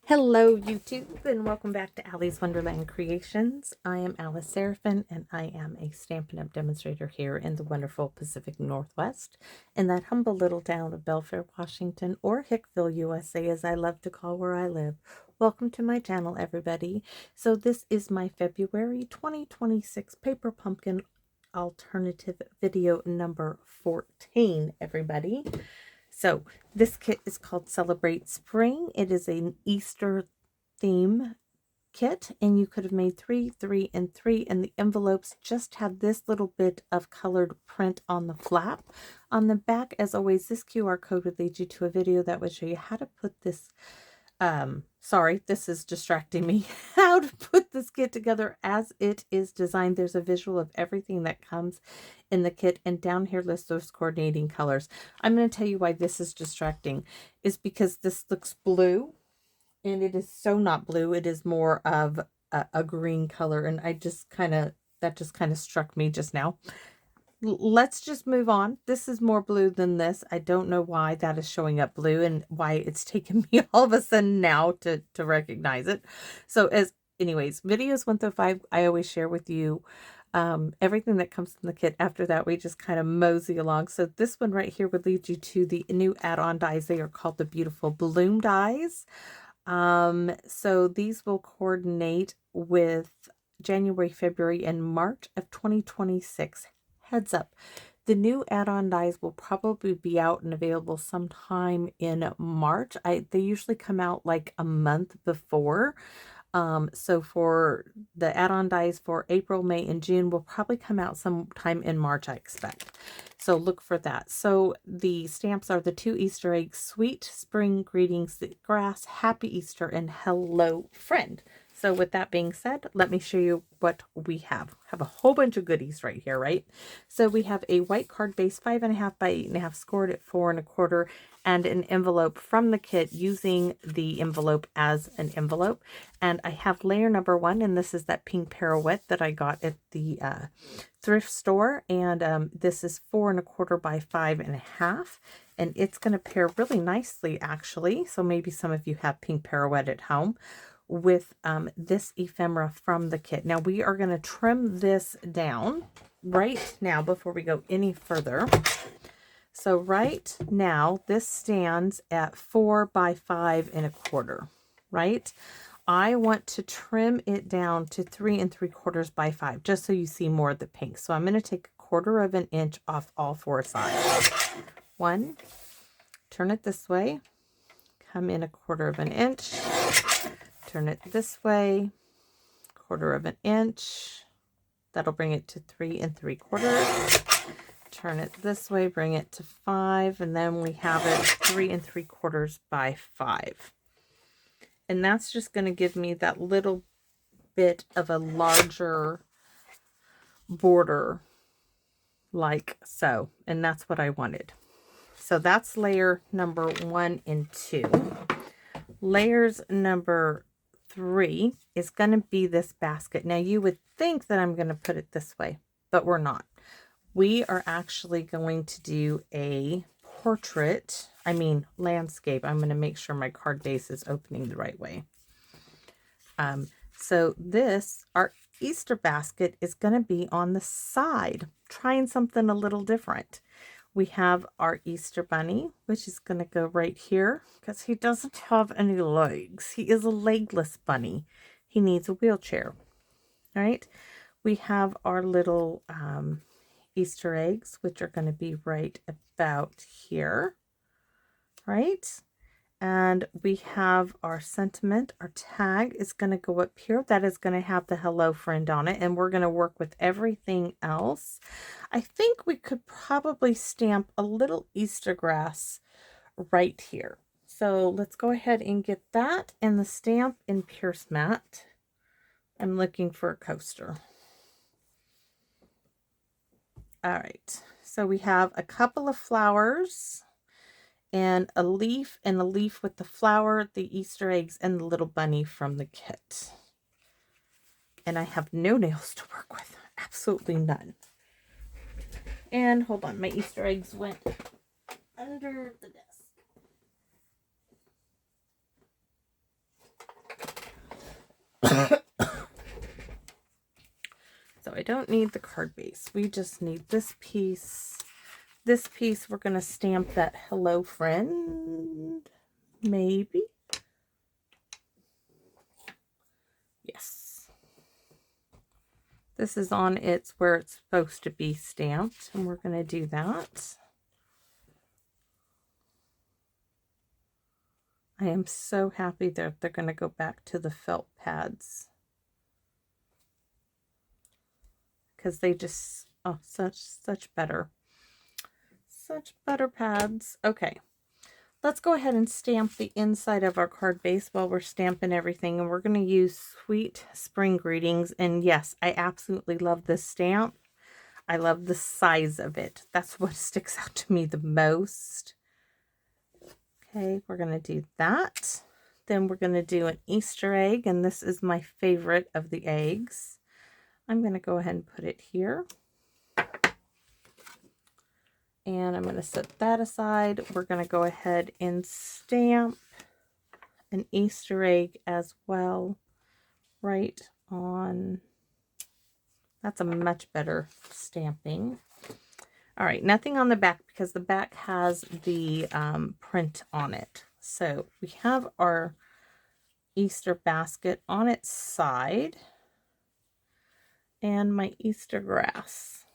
Hello YouTube and welcome back to Allie's Wonderland Creations. I am Alice Seraphin and I am a Stampin' Up! Demonstrator here in the wonderful Pacific Northwest in that humble little town of Belfair, Washington, or Hickville, USA, as I love to call where I live. Welcome to my channel, everybody. So this is my February 2026 Paper Pumpkin alternative video number 14, everybody. So this kit is called Celebrate Spring. It is an Easter theme kit, and you could have made 3, 3, and 3, and the envelopes just have this little bit of colored print on the flap. On the back, as always, this QR code would lead you to a video that would show you how to put this sorry, this is distracting me, how to put this kit together as it is designed. There's a visual of everything that comes in the kit, and down here lists those coordinating colors. I'm going to tell you why this is distracting is because this looks blue and it is so not blue. It is more of a green color, and that just kind of struck me just now. Let's just move on. This is more blue than this. I don't know why that is showing up blue and why it's taken me all of a sudden now to recognize it. So anyways, videos 1 through 5, I always share with you everything that comes in the kit. After that, we just kind of mosey along. So this one right here would lead you to the new add-on dies. They are called the Beautiful Bloom dies. So these will coordinate with January, February, and March of 2026. Heads up, the new add-on dies will probably be out and available sometime in March. They usually come out like a month before. So for the add-on dies for April, May, and June will probably come out sometime in March, I expect. So look for that. So the stamps are the 2 Easter eggs: Sweet Spring Greetings, Grass, Happy Easter, and Hello Friend. So with that being said, let me show you what we have. Have a whole bunch of goodies right here, right? So we have a white card base, 5.5 by 8.5, scored at 4 1/4, and an envelope from the kit using the envelope as an envelope. And I have layer number 1, and this is that pink pirouette that I got at the thrift store. And this is 4 1/4 by 5.5. And it's going to pair really nicely, actually. So maybe some of you have pink pirouette at home with this ephemera from the kit. Now we are going to trim this down right now before we go any further. So right now this stands at 4 by 5 1/4, right? I want to trim it down to 3 3/4 by 5, just so you see more of the pink. So I'm going to take 1/4 of an inch off all 4 sides. 1, turn it this way, come in 1/4 of an inch, turn it this way, 1/4 of an inch. That'll bring it to 3 3/4. Turn it this way, bring it to 5, and then we have it 3 3/4 by 5. And that's just going to give me that little bit of a larger border, like so. And that's what I wanted. So that's layer number 1 and 2. Layers number 3 is going to be this basket. Now you would think that I'm going to put it this way, but we're not. We are actually going to do a portrait, landscape. I'm going to make sure my card base is opening the right way. So our Easter basket is going to be on the side, trying something a little different. We have our Easter bunny, which is going to go right here because he doesn't have any legs. He is a legless bunny. He needs a wheelchair. All right. We have our little Easter eggs, which are going to be right about here. Right. And we have our sentiment. Our tag is going to go up here. That is going to have the hello friend on it. And we're going to work with everything else. I think we could probably stamp a little Easter grass right here. So let's go ahead and get that and the stamp in Pierce Matte. I'm looking for a coaster. All right. So we have a couple of flowers and a leaf with the flower, the Easter eggs, and the little bunny from the kit. And I have no nails to work with. Absolutely none. And hold on, my Easter eggs went under the desk. So I don't need the card base. We just need this piece. This piece, we're going to stamp that hello friend. Maybe. Yes. This is on its where it's supposed to be stamped, and we're going to do that. I am so happy that they're going to go back to the felt pads, because they just, oh, such better pads. Okay, let's go ahead and stamp the inside of our card base while we're stamping everything, and we're going to use Sweet Spring Greetings. And yes, I absolutely love this stamp. I love the size of it. That's what sticks out to me the most. Okay, we're going to do that. Then we're going to do an Easter egg, and this is my favorite of the eggs. I'm going to go ahead and put it here. And I'm going to set that aside. We're going to go ahead and stamp an Easter egg as well, right on. That's a much better stamping. All right, nothing on the back because the back has the print on it. So we have our Easter basket on its side and my Easter grass.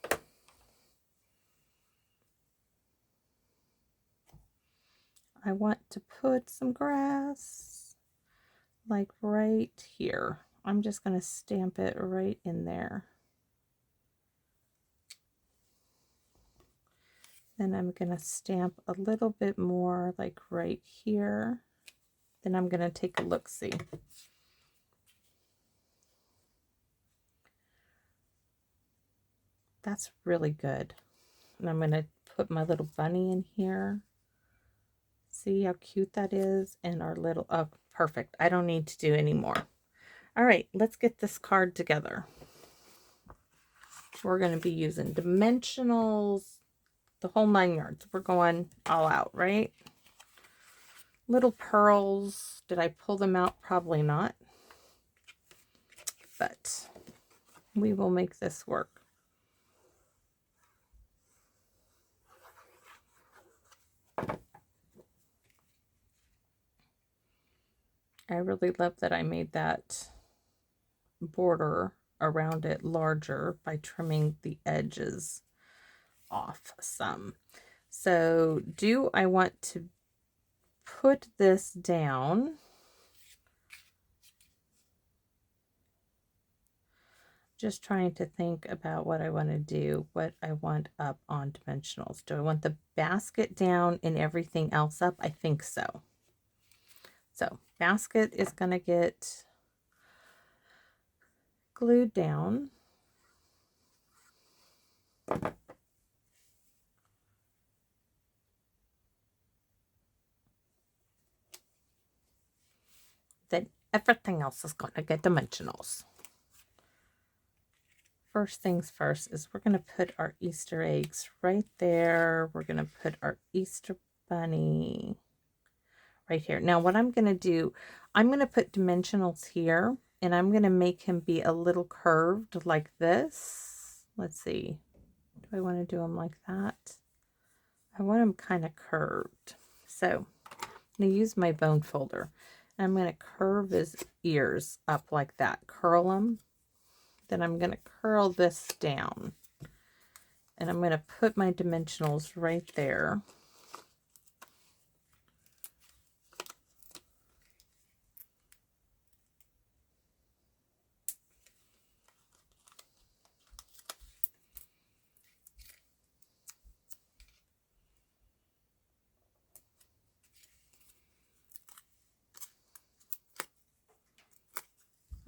I want to put some grass like right here. I'm just going to stamp it right in there. Then I'm going to stamp a little bit more like right here. Then I'm going to take a look-see. That's really good. And I'm going to put my little bunny in here. See how cute that is? And our little, oh, perfect. I don't need to do any more. All right, let's get this card together. We're going to be using dimensionals, the whole 9 yards. We're going all out, right? Little pearls. Did I pull them out? Probably not. But we will make this work. I really love that I made that border around it larger by trimming the edges off some. So do I want to put this down? Just trying to think about what I want to do, what I want up on dimensionals. Do I want the basket down and everything else up? I think so. So basket is going to get glued down. Then everything else is going to get dimensionals. First things first is we're going to put our Easter eggs right there. We're going to put our Easter bunny right here. Now what I'm going to do, I'm going to put dimensionals here, and I'm going to make him be a little curved like this. Let's see. Do I want to do him like that? I want him kind of curved. So I'm going to use my bone folder. I'm going to curve his ears up like that. Curl them. Then I'm going to curl this down. And I'm going to put my dimensionals right there.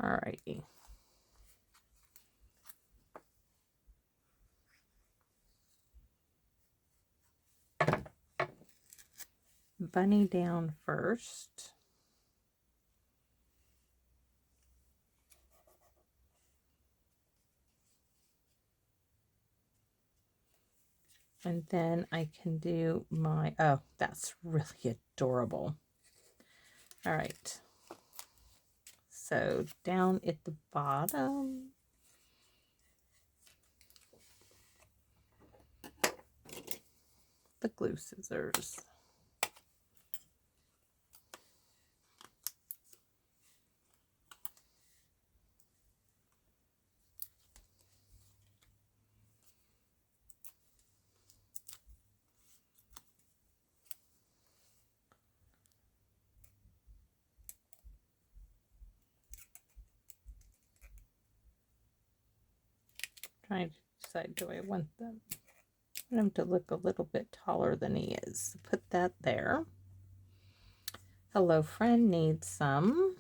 Alrighty. Bunny down first. And then I can do my, oh, that's really adorable. All right. So down at the bottom, the glue scissors. Trying to decide, do I want them? I want him to look a little bit taller than he is. Put that there. Hello Friend needs some.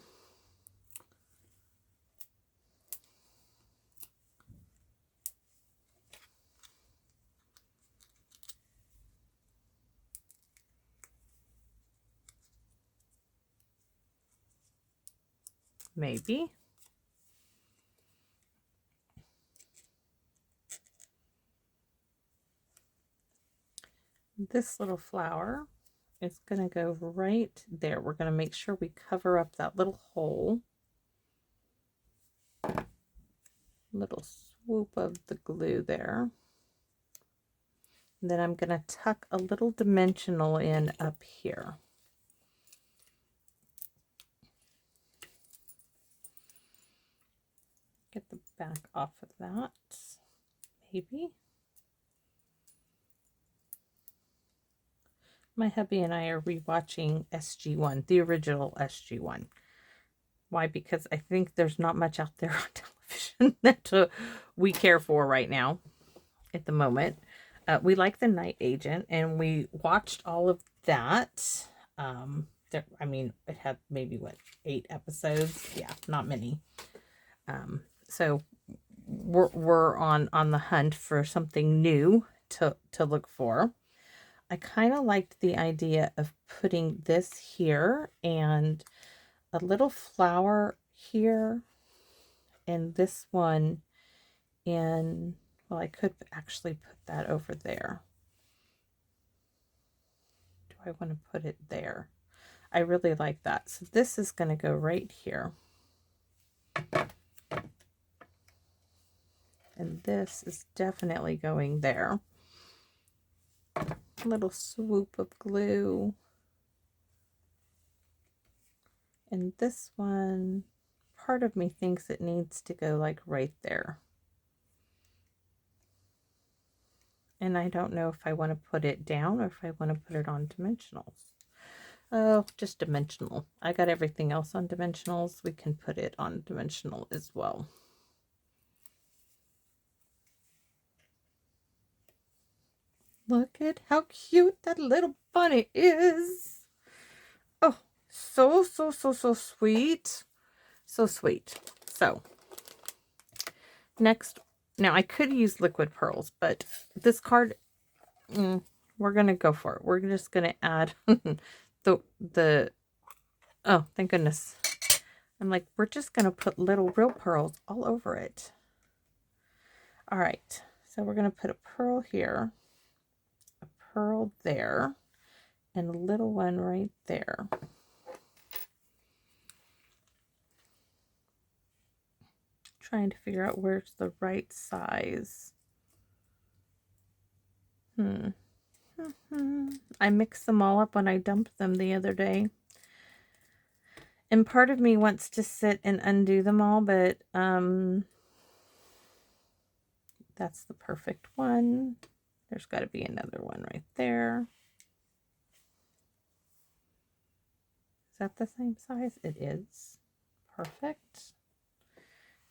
Maybe. This little flower is going to go right there. We're going to make sure we cover up that little hole. Little swoop of the glue there. And then I'm going to tuck a little dimensional in up here. Get the back off of that, maybe. My hubby and I are rewatching SG1, the original SG1. Why? Because I think there's not much out there on television that we care for right now at the moment. We like The Night Agent, and we watched all of that. I mean, it had maybe, what, 8 episodes? Yeah, not many. So we're on the hunt for something new to look for. I kind of liked the idea of putting this here and a little flower here and this one in, well, I could actually put that over there. Do I want to put it there? I really like that. So this is going to go right here. And this is definitely going there. A little swoop of glue. And this one, part of me thinks it needs to go like right there. And I don't know if I want to put it down or if I want to put it on dimensionals. Oh, just dimensional. I got everything else on dimensionals. We can put it on dimensional as well. Look at how cute that little bunny is. Oh, so sweet. So sweet. So, next, now I could use liquid pearls, but this card, we're going to go for it. We're just going to add the, oh, thank goodness. I'm like, we're just going to put little real pearls all over it. All right. So we're going to put a pearl here, a pearl there, and a little one right there. Trying to figure out where's the right size. I mixed them all up when I dumped them the other day. And part of me wants to sit and undo them all, but that's the perfect one. There's got to be another one right there. Is that the same size? It is. Perfect.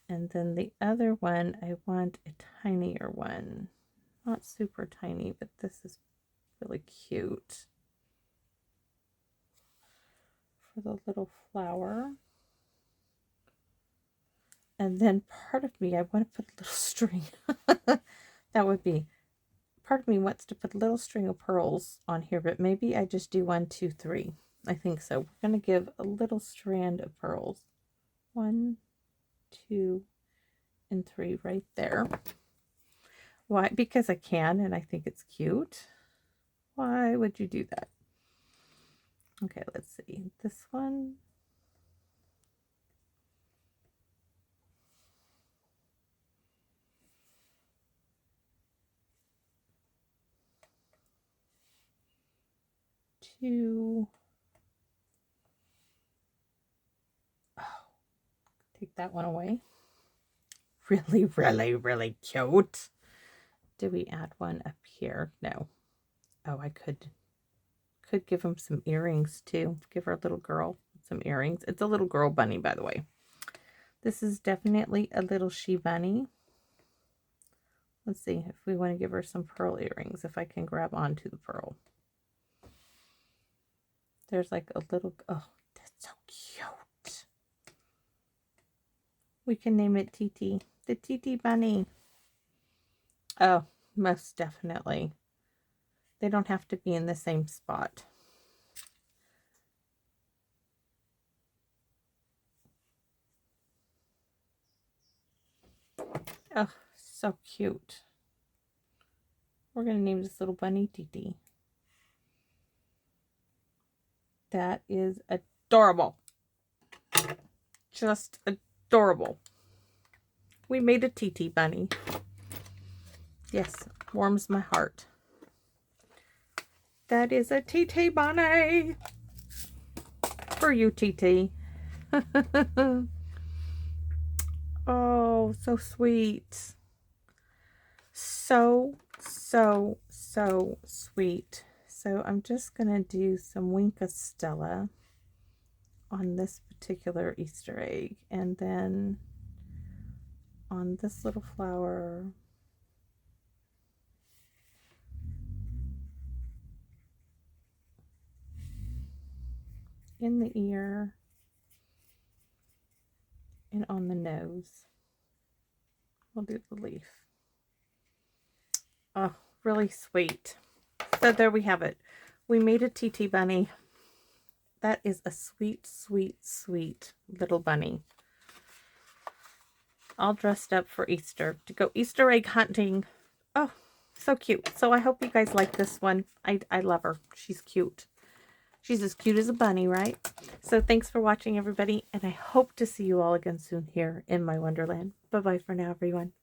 And then the other one, I want a tinier one. Not super tiny, but this is really cute. For the little flower. And then part of me, I want to put a little string. That would be, part of me wants to put a little string of pearls on here, but maybe I just do 1, 2, 3. I think so. We're going to give a little strand of pearls. 1, 2, and 3 right there. Why? Because I can, and I think it's cute. Why would you do that? Okay, let's see. This one. to take that one away. Really, really, really cute. Do we add one up here? No. Oh, I could give him some earrings too. Give our little girl some earrings. It's a little girl bunny, by the way. This is definitely a little she bunny. Let's see if we want to give her some pearl earrings, if I can grab onto the pearl. There's like a little, oh, that's so cute. We can name it TT, the TT bunny. Oh, most definitely. They don't have to be in the same spot. Oh, so cute. We're going to name this little bunny TT. That is adorable. Just adorable. We made a TT bunny. Yes, warms my heart. That is a TT bunny. For you, TT. Oh, so sweet. So sweet. So I'm just going to do some Winka Stella on this particular Easter egg. And then on this little flower, in the ear, and on the nose. We'll do the leaf. Oh, really sweet. So there we have it. We made a TT bunny. That is a sweet, sweet, sweet little bunny. All dressed up for Easter to go Easter egg hunting. Oh, so cute. So I hope you guys like this one. I love her. She's cute. She's as cute as a bunny, right? So thanks for watching, everybody, and I hope to see you all again soon here in my Wonderland. Bye-bye for now, everyone.